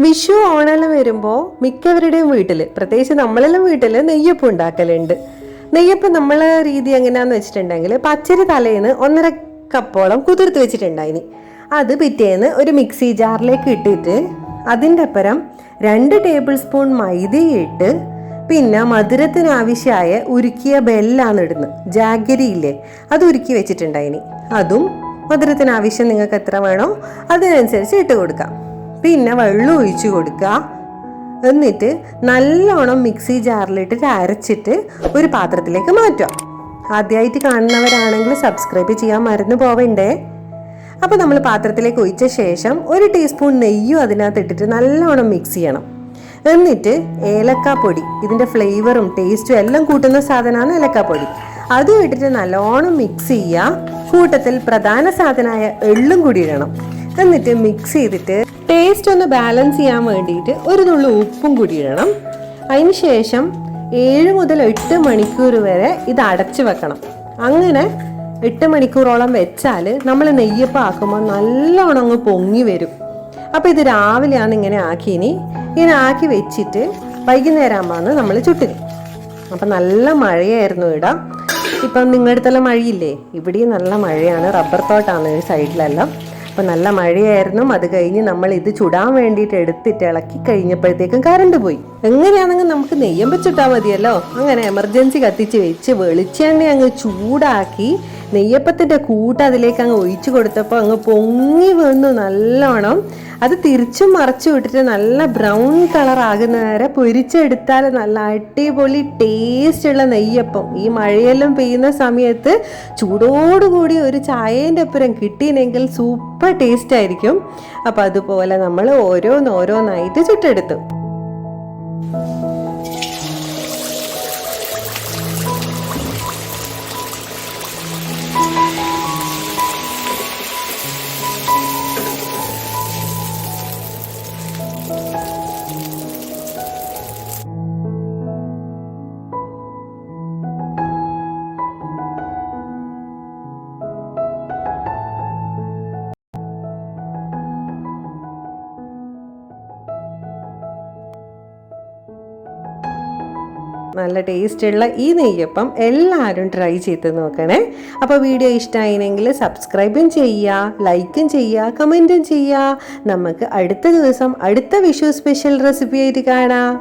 വിഷു ഓണമെല്ലാം വരുമ്പോൾ മിക്കവരുടെയും വീട്ടിൽ, പ്രത്യേകിച്ച് നമ്മളെല്ലാം വീട്ടിൽ നെയ്യപ്പം ഉണ്ടാക്കലുണ്ട്. നെയ്യപ്പം നമ്മളെ രീതി എങ്ങനെയാണെന്ന് വെച്ചിട്ടുണ്ടെങ്കിൽ, പച്ചരി തലേന്ന് 1.5 കപ്പോളം കുതിർത്ത് വെച്ചിട്ടുണ്ടായിനി. അത് പിറ്റേന്ന് ഒരു മിക്സി ജാറിലേക്ക് ഇട്ടിട്ട് അതിൻ്റെ അപ്പുറം 2 ടേബിൾ സ്പൂൺ മൈദയിട്ട്, പിന്നെ മധുരത്തിനാവശ്യമായ ഉരുക്കിയ ബെല്ലാണ് ഇടുന്നത്. ജാഗരി ഇല്ലേ, അത് ഉരുക്കി വെച്ചിട്ടുണ്ടായിനി. അതും മധുരത്തിനാവശ്യം നിങ്ങൾക്ക് എത്ര വേണോ അതിനനുസരിച്ച് ഇട്ട് കൊടുക്കാം. പിന്നെ വെള്ളം ഒഴിച്ച് കൊടുക്കുക. എന്നിട്ട് നല്ലോണം മിക്സി ജാറിലിട്ടിട്ട് അരച്ചിട്ട് ഒരു പാത്രത്തിലേക്ക് മാറ്റുക. ആദ്യമായിട്ട് കാണുന്നവരാണെങ്കിൽ സബ്സ്ക്രൈബ് ചെയ്യാൻ മറന്നു പോവണ്ടേ. അപ്പോൾ നമ്മൾ പാത്രത്തിലേക്ക് ഒഴിച്ച ശേഷം 1 ടീസ്പൂൺ നെയ്യും അതിനകത്ത് ഇട്ടിട്ട് നല്ലോണം മിക്സ് ചെയ്യണം. എന്നിട്ട് ഏലക്കാപ്പൊടി, ഇതിൻ്റെ ഫ്ലേവറും ടേസ്റ്റും എല്ലാം കൂട്ടുന്ന സാധനമാണ് ഏലക്കാപ്പൊടി, അതും ഇട്ടിട്ട് നല്ലോണം മിക്സ് ചെയ്യുക. കൂട്ടത്തിൽ പ്രധാന സാധനമായ എള്ളും കൂടി ഇടണം. എന്നിട്ട് മിക്സ് ചെയ്തിട്ട് ടേസ്റ്റ് ഒന്ന് ബാലൻസ് ചെയ്യാൻ വേണ്ടിയിട്ട് ഒരു നുള്ളു ഉപ്പും കൂടി ഇടണം. അതിന് ശേഷം 7 മുതൽ 8 മണിക്കൂർ വരെ ഇത് അടച്ചു വെക്കണം. അങ്ങനെ 8 മണിക്കൂറോളം വെച്ചാൽ നമ്മൾ നെയ്യപ്പം ആക്കുമ്പോൾ നല്ലോണം അങ്ങ് പൊങ്ങി വരും. അപ്പോൾ ഇത് രാവിലെയാണ് ഇങ്ങനെ ഇങ്ങനെ ആക്കി വെച്ചിട്ട് വൈകുന്നേരം ആകുമ്പോൾ നമ്മൾ ചുട്ടിന്. അപ്പം നല്ല മഴയായിരുന്നു ഇവിടെ. ഇപ്പം നിങ്ങളുടെ അടുത്തെല്ലാം മഴയില്ലേ? ഇവിടെയും നല്ല മഴയാണ്. റബ്ബർ തോട്ടാണ് ഈ സൈഡിലെല്ലാം. അപ്പം നല്ല മഴയായിരുന്നു. അത് കഴിഞ്ഞ് നമ്മൾ ഇത് ചുടാൻ വേണ്ടിയിട്ട് എടുത്തിട്ട് ഇളക്കി കഴിഞ്ഞപ്പോഴത്തേക്കും കറണ്ട് പോയി. എങ്ങനെയാണെങ്കിൽ നമുക്ക് നെയ്യപ്പം ചുട്ടാൽ മതിയല്ലോ. അങ്ങനെ എമർജൻസി കത്തിച്ച് വെച്ച് വെളിച്ചെണ്ണ അങ്ങ് ചൂടാക്കി നെയ്യപ്പത്തിൻ്റെ കൂട്ട് അതിലേക്ക് അങ്ങ് ഒഴിച്ചു കൊടുത്തപ്പോൾ അങ്ങ് പൊങ്ങി വന്നു നല്ലോണം. അത് തിരിച്ചും മറച്ചു വിട്ടിട്ട് നല്ല ബ്രൗൺ കളർ ആകുന്ന വരെ പൊരിച്ചെടുത്താൽ നല്ല അടിപൊളി ടേസ്റ്റുള്ള നെയ്യപ്പം ഈ മഴയെല്ലാം പെയ്യുന്ന സമയത്ത് ചൂടോടുകൂടി ഒരു ചായേൻ്റെ അപ്പുറം കിട്ടിയെങ്കിൽ സൂപ്പർ ടേസ്റ്റ് ആയിരിക്കും. അപ്പം അതുപോലെ നമ്മൾ ഓരോന്നായിട്ട് ചുട്ടെടുത്തു. നല്ല ടേസ്റ്റുള്ള ഈ നെയ്യപ്പം എല്ലാവരും ട്രൈ ചെയ്ത് നോക്കണേ. അപ്പോൾ വീഡിയോ ഇഷ്ടമായില്ലെങ്കിൽ സബ്സ്ക്രൈബും ചെയ്യുക, ലൈക്കും ചെയ്യുക, കമൻറ്റും ചെയ്യുക. നമുക്ക് അടുത്ത ദിവസം അടുത്ത വിഷു സ്പെഷ്യൽ റെസിപ്പി ആയിട്ട് കാണാം.